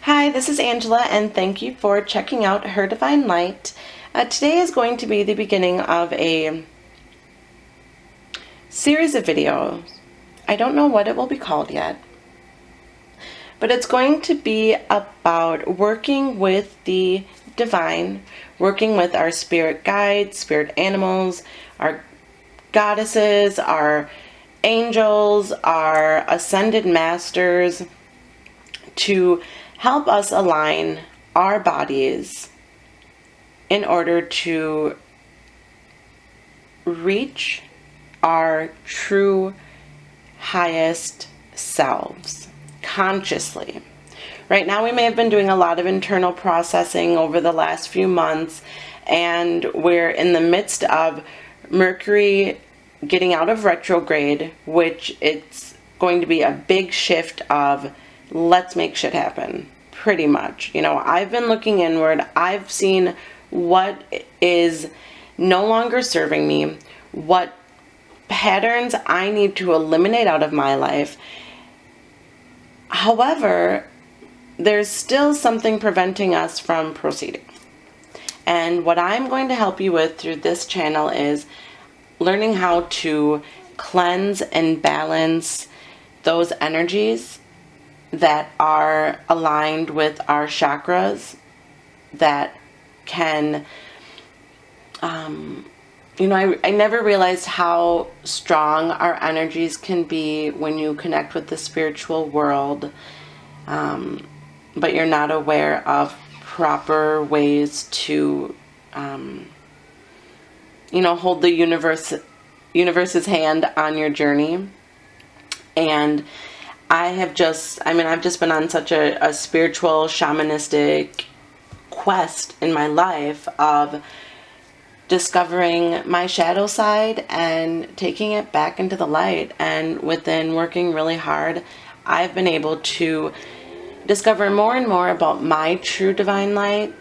Hi, this is Angela, and thank you for checking out Her Divine Light. Today is going to be the beginning of a series of videos. I don't know what it will be called yet, but it's going to be about working with the divine, working with our spirit guides, spirit animals, our goddesses, our angels, our ascended masters, to help us align our bodies in order to reach our true highest selves consciously. Right now, we may have been doing a lot of internal processing over the last few months, and we're in the midst of Mercury getting out of retrograde, which it's going to be a big shift of let's make shit happen, pretty much. I've been looking inward. I've seen what is no longer serving me, what patterns I need to eliminate out of my life. However, there's still something preventing us from proceeding. And what I'm going to help you with through this channel is learning how to cleanse and balance those energies that are aligned with our chakras, that can, I never realized how strong our energies can be when you connect with the spiritual world, but you're not aware of proper ways to, hold the universe's hand on your journey. And I've just been on such a spiritual, shamanistic quest in my life of discovering my shadow side and taking it back into the light. And within working really hard, I've been able to discover more and more about my true divine light.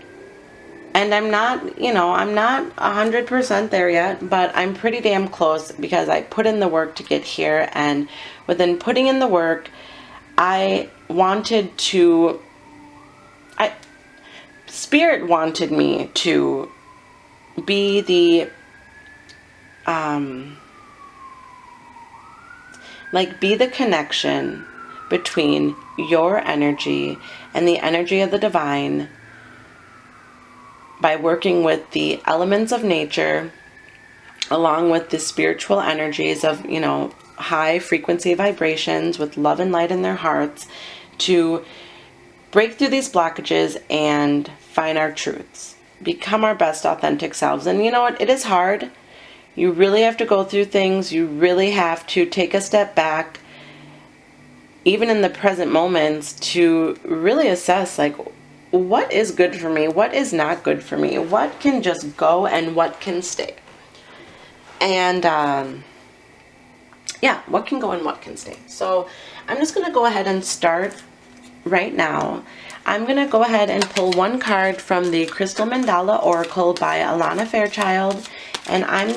And I'm not 100% there yet, but I'm pretty damn close because I put in the work to get here. And within putting in the work, Spirit wanted me to be the, be the connection between your energy and the energy of the divine, by working with the elements of nature along with the spiritual energies of, high frequency vibrations with love and light in their hearts, to break through these blockages and find our truths, become our best authentic selves. And you know what? It is hard. You really have to go through things. You really have to take a step back, even in the present moments, to really assess, what is good for me? What is not good for me? What can just go and what can stay? And, what can go and what can stay. So I'm just going to go ahead and start right now. I'm going to go ahead and pull one card from the Crystal Mandala Oracle by Alana Fairchild. And I'm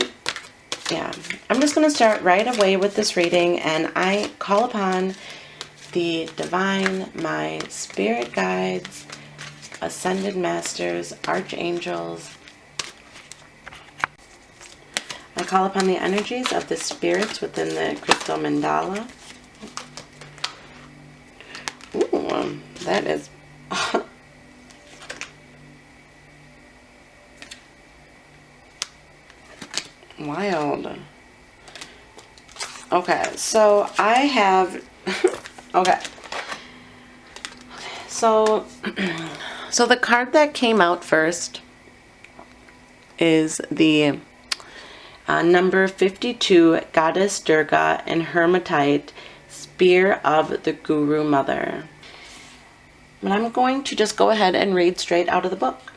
just going to start right away with this reading, and I call upon the divine, my spirit guides, ascended masters, archangels. I call upon the energies of the spirits within the Crystal Mandala. Ooh, that is wild. Okay, so I have okay. So the card that came out first is the number 52, Goddess Durga and Hermitite, Spear of the Guru Mother. But I'm going to just go ahead and read straight out of the book.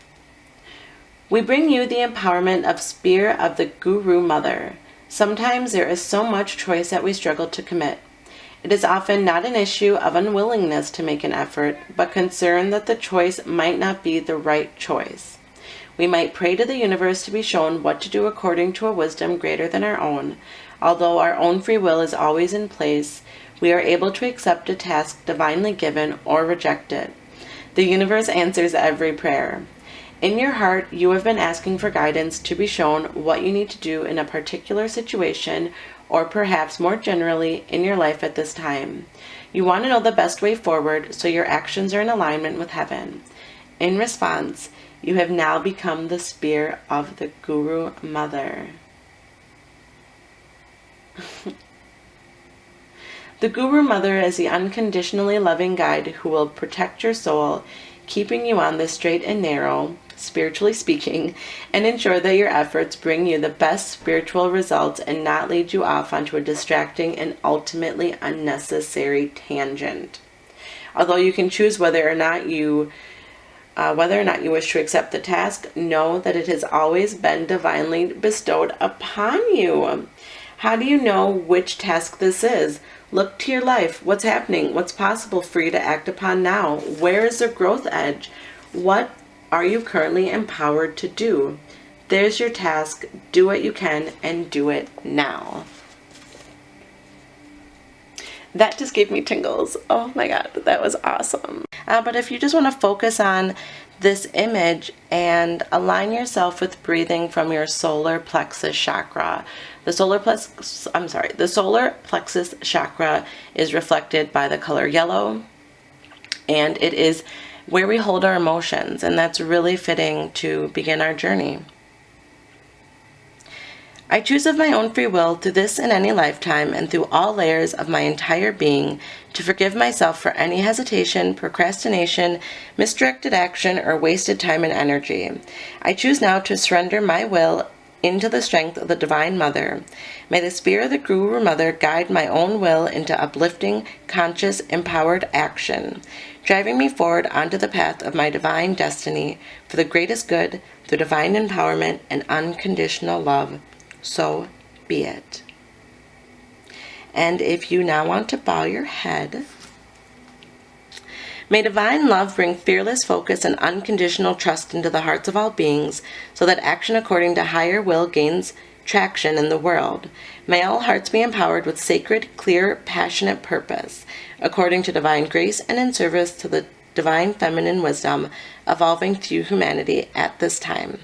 We bring you the empowerment of Spear of the Guru Mother. Sometimes there is so much choice that we struggle to commit. It is often not an issue of unwillingness to make an effort, but concern that the choice might not be the right choice. We might pray to the universe to be shown what to do according to a wisdom greater than our own. Although our own free will is always in place, we are able to accept a task divinely given or reject it. The universe answers every prayer. In your heart, you have been asking for guidance to be shown what you need to do in a particular situation, or perhaps more generally in your life at this time. You want to know the best way forward so your actions are in alignment with heaven. In response, you have now become the spear of the Guru Mother. The Guru Mother is the unconditionally loving guide who will protect your soul, keeping you on the straight and narrow, spiritually speaking, and ensure that your efforts bring you the best spiritual results and not lead you off onto a distracting and ultimately unnecessary tangent. Although you can choose whether or not you wish to accept the task, know that it has always been divinely bestowed upon you. How do you know which task this is? Look to your life. What's happening? What's possible for you to act upon now? Where is the growth edge? What are you currently empowered to do? There's your task. Do what you can and do it now. That just gave me tingles. Oh my God, that was awesome. But if you just want to focus on this image and align yourself with breathing from your solar plexus chakra. The solar plexus chakra is reflected by the color yellow, and it is where we hold our emotions, and that's really fitting to begin our journey. I choose of my own free will through this and any lifetime and through all layers of my entire being to forgive myself for any hesitation, procrastination, misdirected action, or wasted time and energy. I choose now to surrender my will into the strength of the Divine Mother. May the Spirit of the Guru Mother guide my own will into uplifting, conscious, empowered action, driving me forward onto the path of my divine destiny for the greatest good through divine empowerment and unconditional love. So be it. And if you now want to bow your head, may divine love bring fearless focus and unconditional trust into the hearts of all beings so that action according to higher will gains traction in the world. May all hearts be empowered with sacred, clear, passionate purpose, according to divine grace and in service to the divine feminine wisdom evolving through humanity at this time.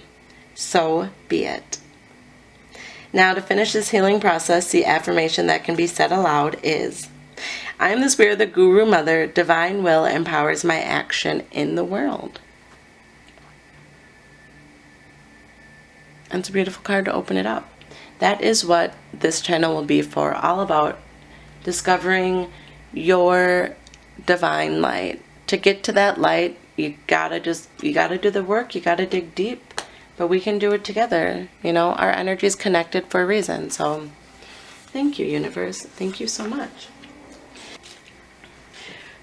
So be it. Now, to finish this healing process, the affirmation that can be said aloud is, I am the Spirit of the Guru Mother. Divine will empowers my action in the world. And it's a beautiful card to open it up. That is what this channel will be for, all about discovering your divine light. To get to that light, you gotta do the work, you gotta dig deep. But we can do it together. You know, our energy is connected for a reason. So thank you, universe. Thank you so much.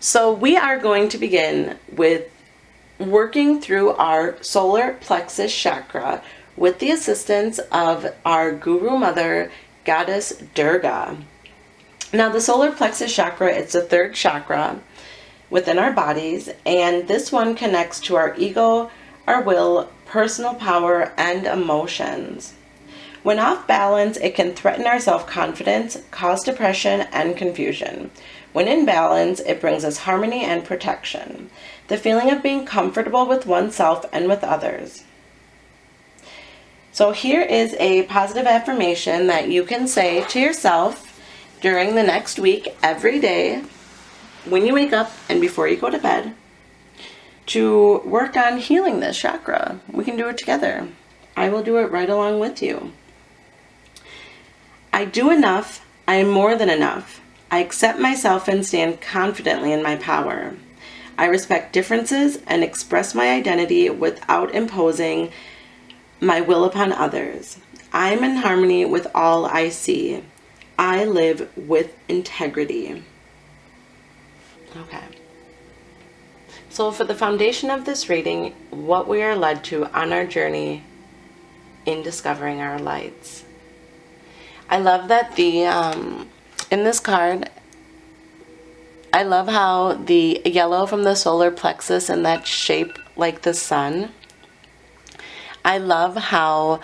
So we are going to begin with working through our solar plexus chakra with the assistance of our Guru Mother, Goddess Durga. Now, the solar plexus chakra, it's the third chakra within our bodies, and this one connects to our ego, our will, personal power, and emotions. When off balance, it can threaten our self-confidence, cause depression, and confusion. When in balance, it brings us harmony and protection, the feeling of being comfortable with oneself and with others. So here is a positive affirmation that you can say to yourself during the next week, every day, when you wake up and before you go to bed, to work on healing this chakra. We can do it together. I will do it right along with you. I do enough. I am more than enough. I accept myself and stand confidently in my power. I respect differences and express my identity without imposing my will upon others. I am in harmony with all I see. I live with integrity. Okay. So for the foundation of this reading, what we are led to on our journey in discovering our lights. I love that in this card, I love how the yellow from the solar plexus and that shape like the sun. I love how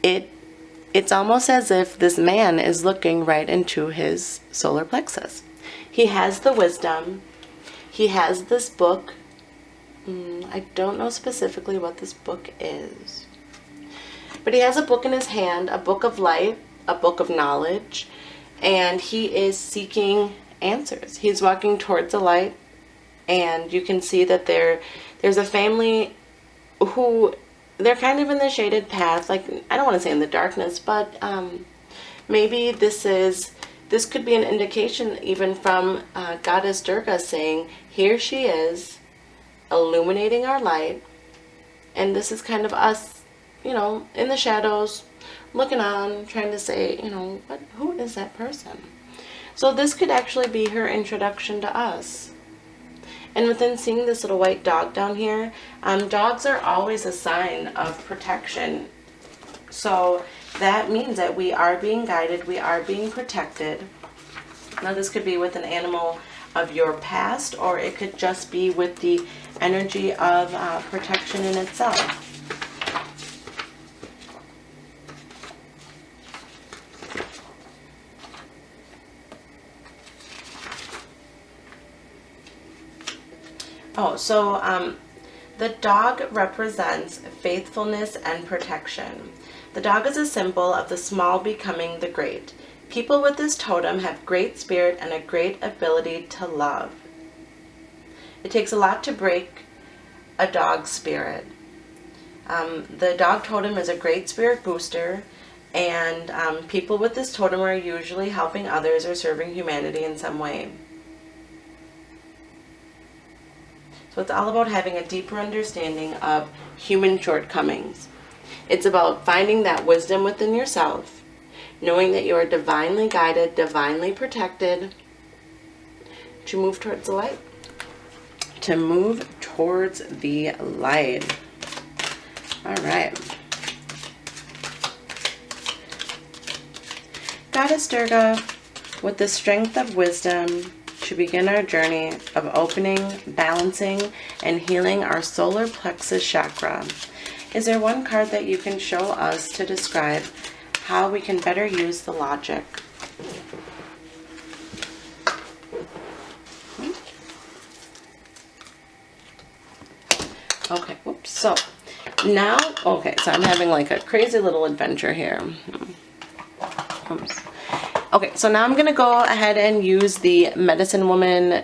it's almost as if this man is looking right into his solar plexus. He has the wisdom. He has this book. I don't know specifically what this book is. But he has a book in his hand, a book of light, a book of knowledge, and he is seeking answers. He's walking towards the light, and you can see that there's a family who, they're kind of in the shaded path, like, I don't want to say in the darkness, but maybe this could be an indication even from Goddess Durga saying, here she is, illuminating our light, and this is kind of us, in the shadows, looking on, trying to say, who is that person? So this could actually be her introduction to us. And within seeing this little white dog down here, dogs are always a sign of protection. So that means that we are being guided, we are being protected. Now this could be with an animal of your past, or it could just be with the energy of protection in itself. Oh, so the dog represents faithfulness and protection. The dog is a symbol of the small becoming the great. People with this totem have great spirit and a great ability to love. It takes a lot to break a dog's spirit. The dog totem is a great spirit booster, and people with this totem are usually helping others or serving humanity in some way. So it's all about having a deeper understanding of human shortcomings. It's about finding that wisdom within yourself, knowing that you are divinely guided, divinely protected, to move towards the light. To move towards the light. All right. Goddess Durga, with the strength of wisdom, to begin our journey of opening, balancing, and healing our solar plexus chakra. Is there one card that you can show us to describe how we can better use the logic? Okay, whoops. So now, okay, so I'm having like a crazy little adventure here. Oops. Okay, so now I'm going to go ahead and use the Medicine Woman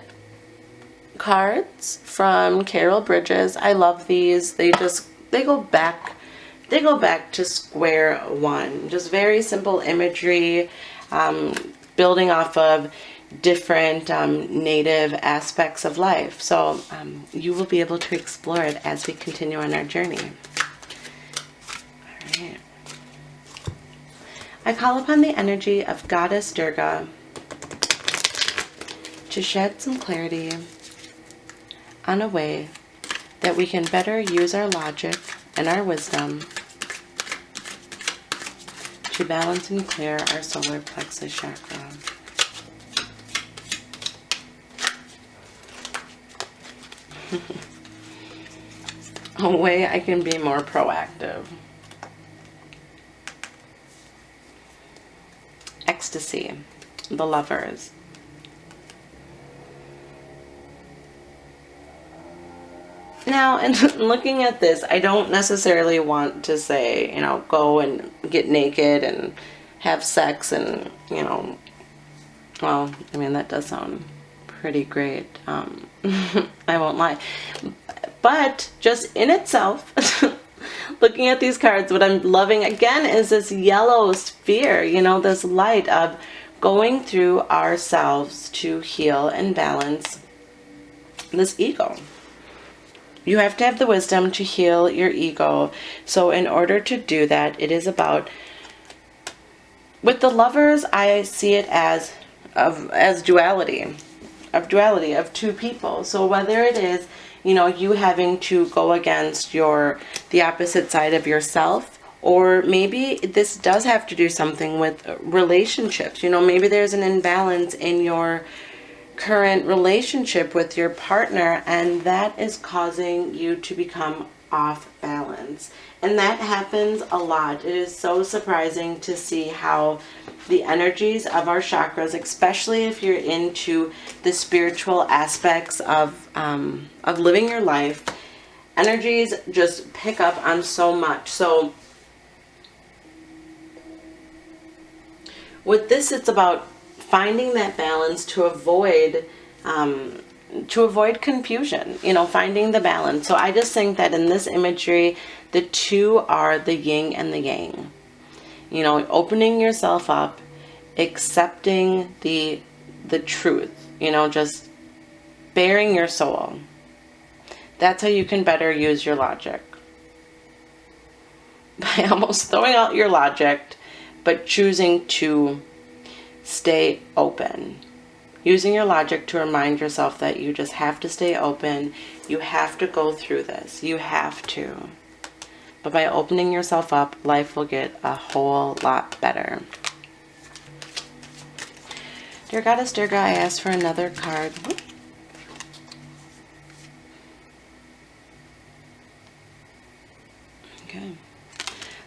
cards from Carol Bridges. I love these. They go back to square one. Just very simple imagery, building off of different native aspects of life. So you will be able to explore it as we continue on our journey. All right. I call upon the energy of Goddess Durga to shed some clarity on a way that we can better use our logic and our wisdom to balance and clear our solar plexus chakra. A way I can be more proactive. Ecstasy, the Lovers. Now, in looking at this, I don't necessarily want to say, go and get naked and have sex and, well, I mean, that does sound pretty great. I won't lie. But just in itself, looking at these cards, what I'm loving again is this yellow sphere, this light of going through ourselves to heal and balance this ego. You have to have the wisdom to heal your ego. So in order to do that, it is about, with the Lovers, I see it as duality of two people. So whether it is, you having to go against the opposite side of yourself, or maybe this does have to do something with relationships. Maybe there's an imbalance in your current relationship with your partner, and that is causing you to become off balance. And that happens a lot. It is so surprising to see how the energies of our chakras, especially if you're into the spiritual aspects of living your life, energies just pick up on so much. So with this, it's about finding that balance to avoid confusion, finding the balance. So I just think that in this imagery, the two are the yin and the yang. Opening yourself up, accepting the truth, just bearing your soul. That's how you can better use your logic. By almost throwing out your logic, but choosing to stay open. Using your logic to remind yourself that you just have to stay open. You have to go through this. You have to. But by opening yourself up, life will get a whole lot better. Dear Goddess Durga, I ask for another card. Okay.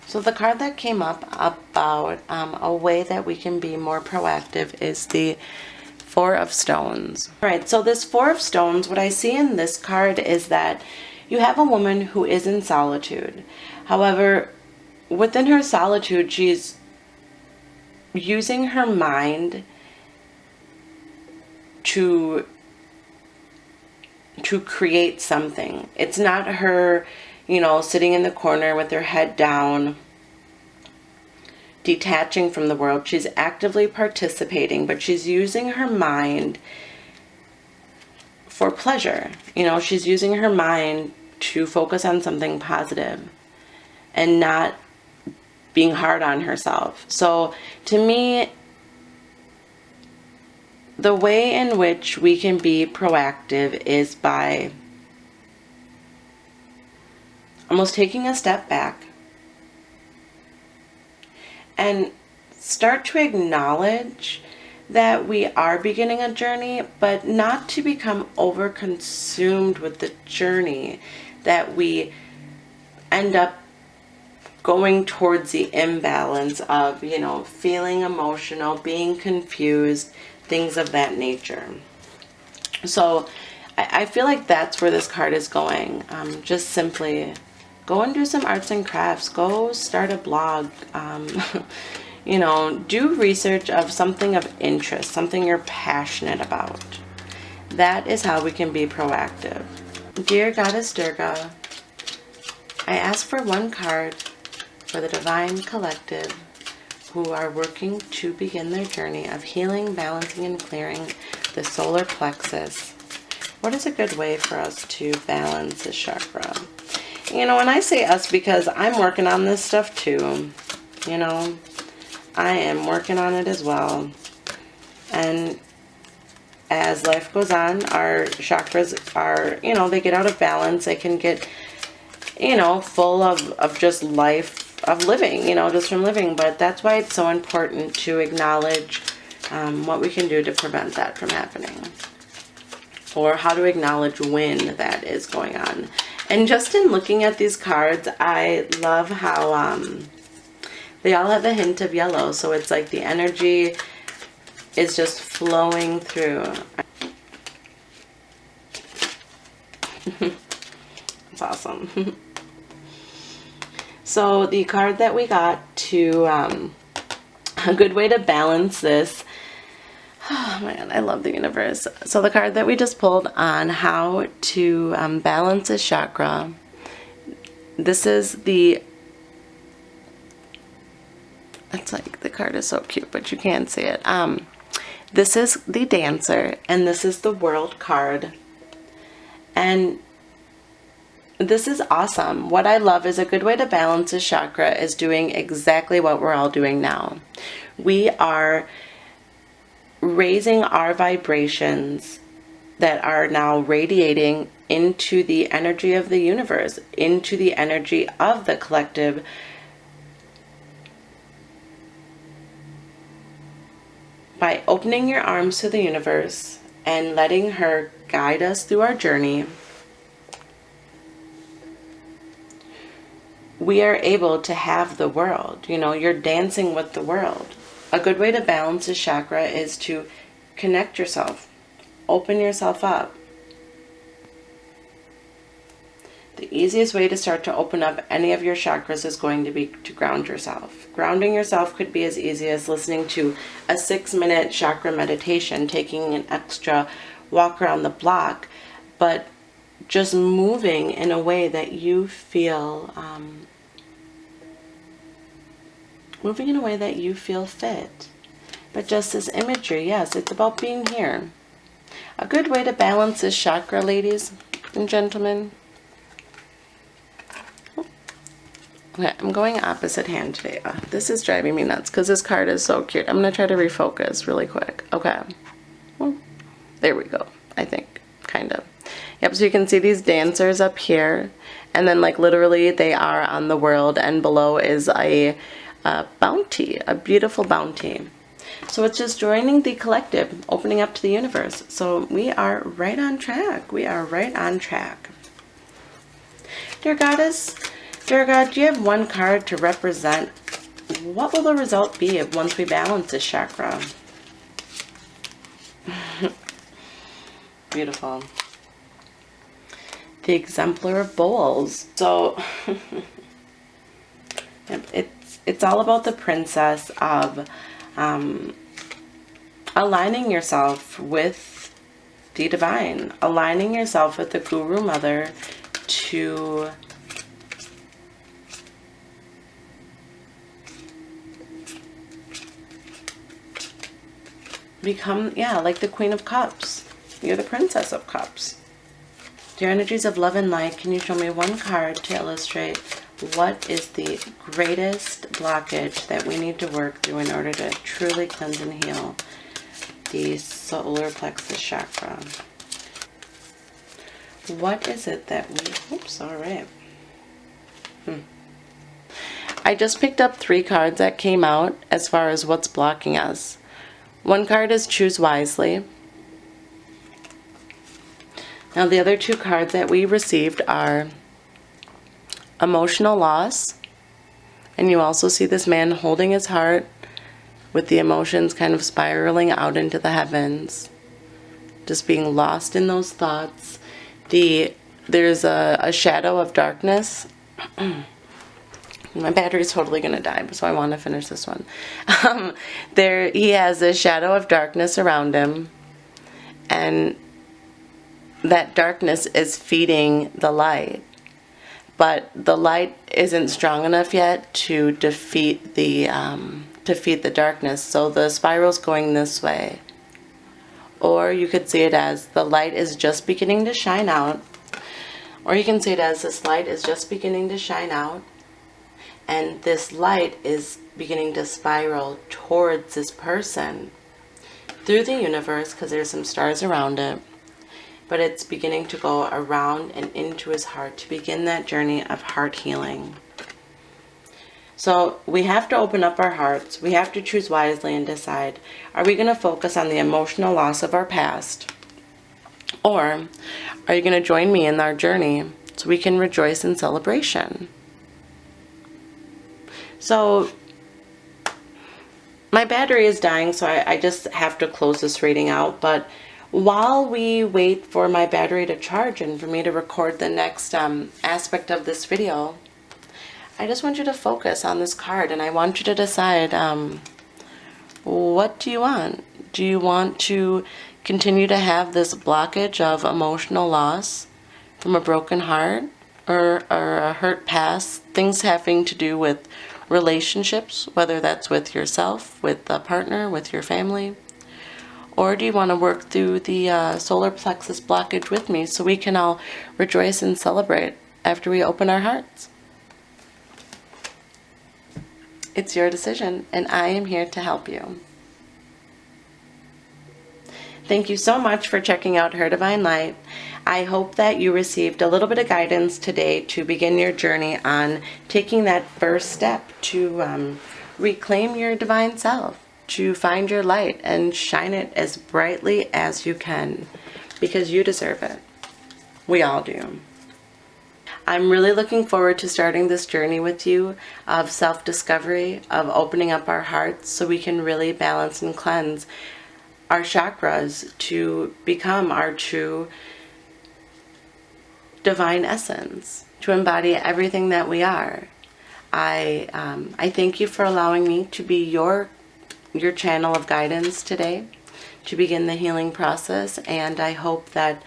So the card that came up about a way that we can be more proactive is the Four of Stones. All right, so this Four of Stones, what I see in this card is that you have a woman who is in solitude. However, within her solitude, she's using her mind to create something. It's not her, sitting in the corner with her head down, detaching from the world. She's actively participating, but she's using her mind for pleasure. She's using her mind to focus on something positive and not being hard on herself. So to me, the way in which we can be proactive is by almost taking a step back and start to acknowledge that we are beginning a journey, but not to become over-consumed with the journey, that we end up going towards the imbalance of, feeling emotional, being confused, things of that nature. So I feel like that's where this card is going. Just simply go and do some arts and crafts. Go start a blog. Do research of something of interest, something you're passionate about. That is how we can be proactive. Dear Goddess Durga, I ask for one card for the Divine Collective who are working to begin their journey of healing, balancing, and clearing the solar plexus. What is a good way for us to balance this chakra? And I say us because I'm working on this stuff too. I am working on it as well. And as life goes on, our chakras are, they get out of balance. They can get, full of just life, of living, just from living. But that's why it's so important to acknowledge what we can do to prevent that from happening. Or how to acknowledge when that is going on. And just in looking at these cards, I love how they all have a hint of yellow. So it's like the energy is just flowing through. It's awesome. So the card that we got to, a good way to balance this. Oh man, I love the universe. So the card that we just pulled on how to balance a chakra. This is the, it's like the card is so cute, but you can't see it. This is the Dancer, and this is the World card. And this is awesome. What I love is a good way to balance a chakra is doing exactly what we're all doing now. We are raising our vibrations that are now radiating into the energy of the universe, into the energy of the collective. By opening your arms to the universe and letting her guide us through our journey, we are able to have the world. You're dancing with the world. A good way to balance a chakra is to connect yourself, open yourself up. The easiest way to start to open up any of your chakras is going to be to ground yourself. Grounding yourself could be as easy as listening to a 6-minute chakra meditation, taking an extra walk around the block, but just moving in a way that you feel fit. But just as imagery, yes, it's about being here. A good way to balance this chakra, ladies and gentlemen. Okay, I'm going opposite hand today. This is driving me nuts because this card is so cute. I'm going to try to refocus really quick. Okay. Well, there we go, I think. Kind of. Yep, so you can see these dancers up here. And then, like, literally they are on the world. And below is a bounty, a beautiful bounty. So it's just joining the collective, opening up to the universe. So we are right on track. We are right on track. Dear Goddess, Durga, do you have one card to represent what will the result be once we balance this chakra? Beautiful. The Exemplar of Bowls. So it's all about the princess of aligning yourself with the divine, aligning yourself with the Guru Mother to become, like the Queen of Cups. You're the Princess of Cups. Dear energies of love and light, can you show me one card to illustrate what is the greatest blockage that we need to work through in order to truly cleanse and heal the solar plexus chakra? What is it that we... Oops, all right. I just picked up 3 cards that came out as far as what's blocking us. One card is Choose Wisely. Now the other 2 cards that we received are Emotional Loss. And you also see this man holding his heart with the emotions kind of spiraling out into the heavens. Just being lost in those thoughts. There's a shadow of darkness. My battery's totally going to die, so I want to finish this one. He has a shadow of darkness around him, and that darkness is feeding the light. But the light isn't strong enough yet to defeat the darkness, so the spiral's going this way. Or you could see it as the light is just beginning to shine out. Or you can see it as this light is just beginning to shine out. And this light is beginning to spiral towards this person through the universe, because there's some stars around it. But it's beginning to go around and into his heart to begin that journey of heart healing. So we have to open up our hearts. We have to choose wisely and decide, are we going to focus on the emotional loss of our past? Or are you going to join me in our journey so we can rejoice in celebration? So my battery is dying, so I just have to close this reading out. But while we wait for my battery to charge and for me to record the next aspect of this video, I just want you to focus on this card, and I want you to decide, what do you want? Do you want to continue to have this blockage of emotional loss from a broken heart or a hurt past, things having to do with relationships, whether that's with yourself, with a partner, with your family? Or do you want to work through the solar plexus blockage with me so we can all rejoice and celebrate after we open our hearts? It's your decision, and I am here to help you. Thank you so much for checking out Her Divine Light. I hope that you received a little bit of guidance today to begin your journey on taking that first step to reclaim your divine self, to find your light and shine it as brightly as you can, because you deserve it. We all do. I'm really looking forward to starting this journey with you of self-discovery, of opening up our hearts so we can really balance and cleanse our chakras to become our true divine essence, to embody everything that we are. I thank you for allowing me to be your channel of guidance today to begin the healing process, and I hope that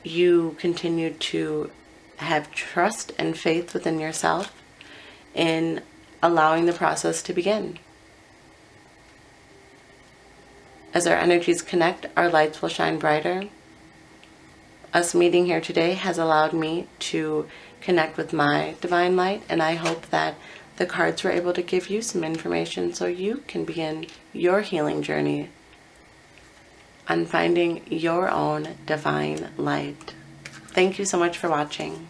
you continue to have trust and faith within yourself in allowing the process to begin. As our energies connect, our lights will shine brighter. Us meeting here today has allowed me to connect with my divine light, and I hope that the cards were able to give you some information so you can begin your healing journey on finding your own divine light. Thank you so much for watching.